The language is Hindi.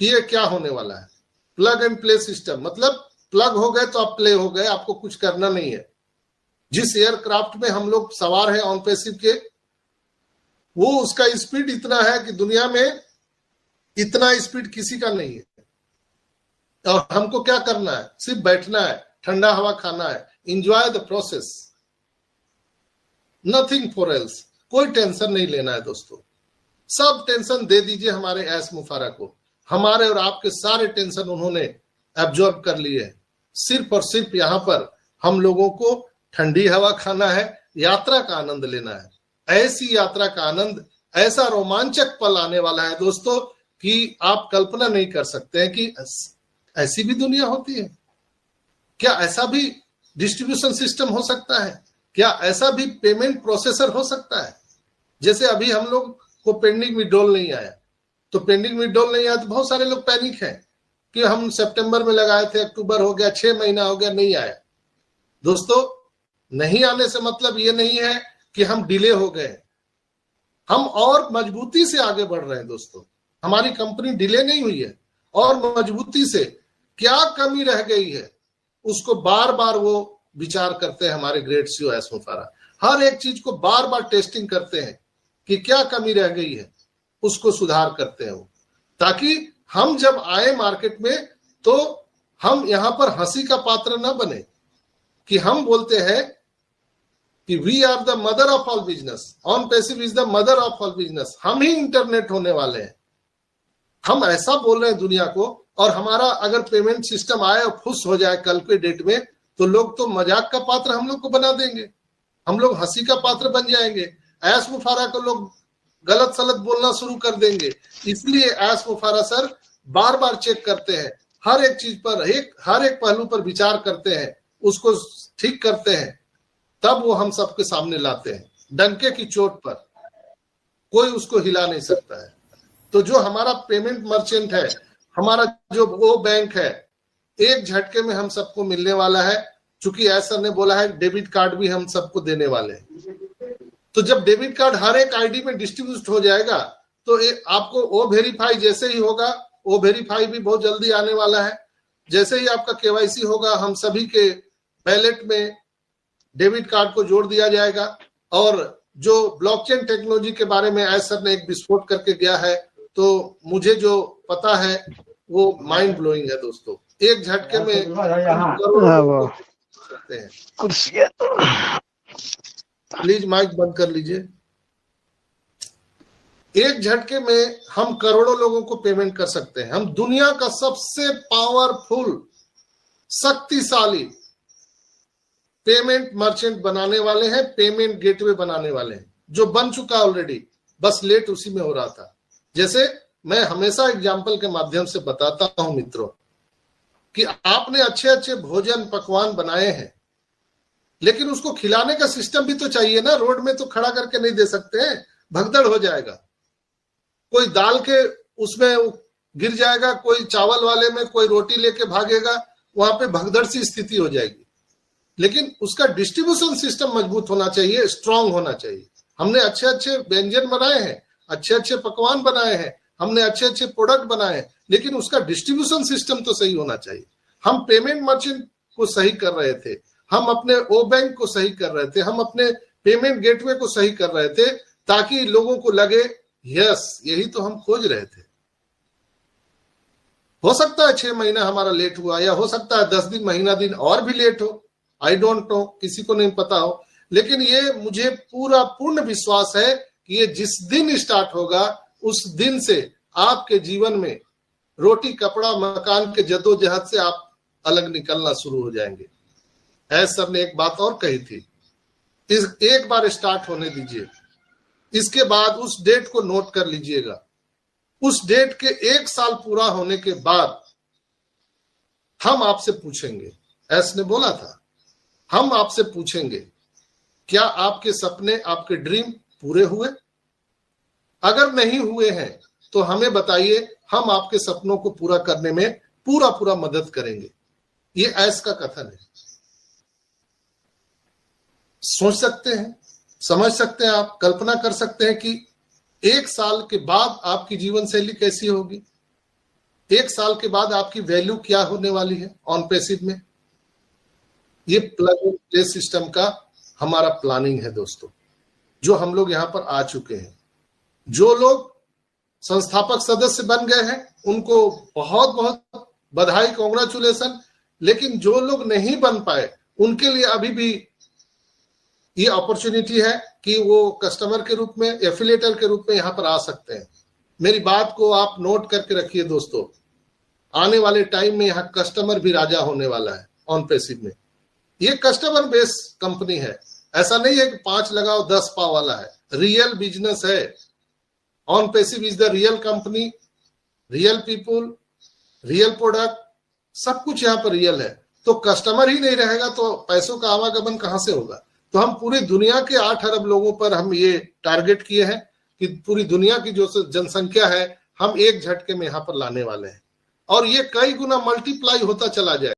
कि ये क्या होने वाला है। प्लग एंड प्ले सिस्टम, मतलब प्लग हो गए तो आप प्ले हो गए, आपको कुछ करना नहीं है। जिस एयरक्राफ्ट में हम लोग सवार हैं ऑन पैसिव के, वो उसका स्पीड इतना है कि दुनिया में इतना स्पीड किसी का नहीं है। और हमको क्या करना है, सिर्फ बैठना है, ठंडा हवा खाना है, enjoy the process, nothing for else. कोई टेंशन नहीं लेना है दोस्तों, सब टेंशन दे दीजिए हमारे एस मुफारा को। हमारे और आपके सारे टेंशन उन्होंने एब्जॉर्ब कर लिए। सिर्फ और सिर्फ यहाँ पर हम लोगों को ठंडी हवा खाना है, यात्रा का आनंद लेना है। ऐसी यात्रा का आनंद, ऐसा रोमांचक पल आने वाला है दोस्तों कि आप कल्पना नहीं कर सकते हैं कि ऐसी भी दुनिया होती है क्या, ऐसा भी डिस्ट्रीब्यूशन सिस्टम हो सकता है क्या, ऐसा भी पेमेंट प्रोसेसर हो सकता है। जैसे अभी हम लोग को पेंडिंग विड्रॉल नहीं आया, तो पेंडिंग विड्रॉल नहीं आया तो बहुत सारे लोग पैनिक हैं कि हम सितंबर में लगाए थे, अक्टूबर हो गया, 6 महीना हो गया, नहीं आया। दोस्तों, नहीं आने से मतलब ये नहीं है कि हम डिले हो गए, हम और मजबूती से आगे बढ़ रहे हैं दोस्तों। हमारी कंपनी डिले नहीं हुई है, और मजबूती से क्या कमी रह गई है उसको बार बार वो विचार करते हैं। हमारे ग्रेट सीईओ एस मुफारा हर एक चीज को बार बार टेस्टिंग करते हैं कि क्या कमी रह गई है, उसको सुधार करते हैं वो, ताकि हम जब आए मार्केट में तो हम यहां पर हंसी का पात्र न बने। कि हम बोलते हैं कि we are the mother of all business, on passive is the mother of all business. हम ही इंटरनेट होने वाले हैं, हम ऐसा बोल रहे हैं दुनिया को। और हमारा अगर पेमेंट सिस्टम आए और खुश हो जाए कल के डेट में, तो लोग तो मजाक का पात्र हम लोग को बना देंगे, हम लोग हंसी का पात्र बन जाएंगे। एस मुफारा को लोग गलत सलत बोलना शुरू कर देंगे। इसलिए एस मुफारा सर बार बार चेक करते हैं, हर एक चीज पर, हर एक पहलू पर विचार करते हैं, उसको ठीक करते हैं, तब वो हम सबके सामने लाते हैं। डंके की चोट पर कोई उसको हिला नहीं सकता है। तो जो हमारा पेमेंट मर्चेंट है, हमारा जो वो बैंक है, एक झटके में हम सबको मिलने वाला है। चूंकि ऐसा ने बोला है डेबिट कार्ड भी हम सबको देने वाले हैं, तो जब डेबिट कार्ड हर एक आईडी में डिस्ट्रीब्यूट हो जाएगा तो आपको ओ वेरीफाई जैसे ही होगा, ओ वेरीफाई भी बहुत जल्दी आने वाला है। जैसे ही आपका केवाईसी होगा, हम सभी के वैलेट में डेबिट कार्ड को जोड़ दिया जाएगा। और जो ब्लॉकचेन टेक्नोलॉजी के बारे में एस सर ने एक विस्फोट करके गया है, तो मुझे जो पता है वो माइंड ब्लोइंग है दोस्तों। एक झटके में सकते हैं। प्लीज माइक बंद कर लीजिए। एक झटके में हम करोड़ों लोगों को पेमेंट कर सकते हैं। हम दुनिया का सबसे पावरफुल, शक्तिशाली पेमेंट मर्चेंट बनाने वाले हैं, पेमेंट गेटवे बनाने वाले हैं, जो बन चुका ऑलरेडी, बस लेट उसी में हो रहा था। जैसे मैं हमेशा एग्जाम्पल के माध्यम से बताता हूं मित्रों, कि आपने अच्छे अच्छे भोजन पकवान बनाए हैं, लेकिन उसको खिलाने का सिस्टम भी तो चाहिए ना। रोड में तो खड़ा करके नहीं दे सकते हैं, भगदड़ हो जाएगा। कोई दाल के उसमें गिर जाएगा, कोई चावल वाले में कोई रोटी लेके भागेगा, वहां पे भगदड़ सी स्थिति हो जाएगी। लेकिन उसका डिस्ट्रीब्यूशन सिस्टम मजबूत होना चाहिए, स्ट्रांग होना चाहिए। हमने अच्छे अच्छे व्यंजन बनाए हैं, अच्छे अच्छे पकवान बनाए हैं, हमने अच्छे अच्छे प्रोडक्ट बनाए हैं, लेकिन उसका डिस्ट्रीब्यूशन सिस्टम तो सही होना चाहिए। हम पेमेंट मर्चेंट को सही कर रहे थे, हम अपने ओ बैंक को सही कर रहे थे, हम अपने पेमेंट गेटवे को सही कर रहे थे, ताकि लोगों को लगे यस यही तो हम खोज रहे थे। हो सकता है 6 महीना हमारा लेट हुआ, या हो सकता है 10 दिन, महीना दिन और भी लेट हो, आई डोंट नो, किसी को नहीं पता हो। लेकिन ये मुझे पूरा पूर्ण विश्वास है कि ये जिस दिन स्टार्ट होगा, उस दिन से आपके जीवन में रोटी कपड़ा मकान के जद्दोजहद से आप अलग निकलना शुरू हो जाएंगे। ऐसा सर ने एक बात और कही थी, इस एक बार स्टार्ट होने दीजिए, इसके बाद उस डेट को नोट कर लीजिएगा। उस डेट के 1 साल पूरा होने के बाद हम आपसे पूछेंगे, एस ने बोला था, हम आपसे पूछेंगे क्या आपके सपने, आपके ड्रीम पूरे हुए? अगर नहीं हुए हैं तो हमें बताइए, हम आपके सपनों को पूरा करने में पूरा मदद करेंगे। ये एस का कथन है। सोच सकते हैं, समझ सकते हैं, आप कल्पना कर सकते हैं कि 1 साल के बाद आपकी जीवन शैली कैसी होगी? 1 साल के बाद आपकी वैल्यू क्या होने वाली है ऑन पैसिव में। ये प्लग एंड प्ले सिस्टम का हमारा प्लानिंग है दोस्तों, जो हम लोग यहाँ पर आ चुके हैं। जो लोग संस्थापक सदस्य बन गए हैं उनको बहुत बहुत बधाई, कांग्रेचुलेशन। लेकिन जो लोग नहीं बन पाए उनके लिए अभी भी ये अपॉर्चुनिटी है कि वो कस्टमर के रूप में, एफिलिएटर के रूप में यहाँ पर आ सकते हैं। मेरी बात को आप नोट करके रखिए दोस्तों, आने वाले टाइम में यहाँ कस्टमर भी राजा होने वाला है ऑन पैसिव में। ये कस्टमर बेस कंपनी है, ऐसा नहीं है कि 5 लगाओ 10 पाओ वाला है। रियल बिजनेस है। On passive is the real company, real people, real product, सब कुछ यहाँ पर रियल है। तो कस्टमर ही नहीं रहेगा तो पैसों का आवागमन कहां से होगा। तो हम पूरी दुनिया के 8 अरब लोगों पर हम ये टारगेट किए हैं कि पूरी दुनिया की जो जनसंख्या है हम एक झटके में यहाँ पर लाने वाले हैं, और ये कई गुना मल्टीप्लाई होता चला जाए।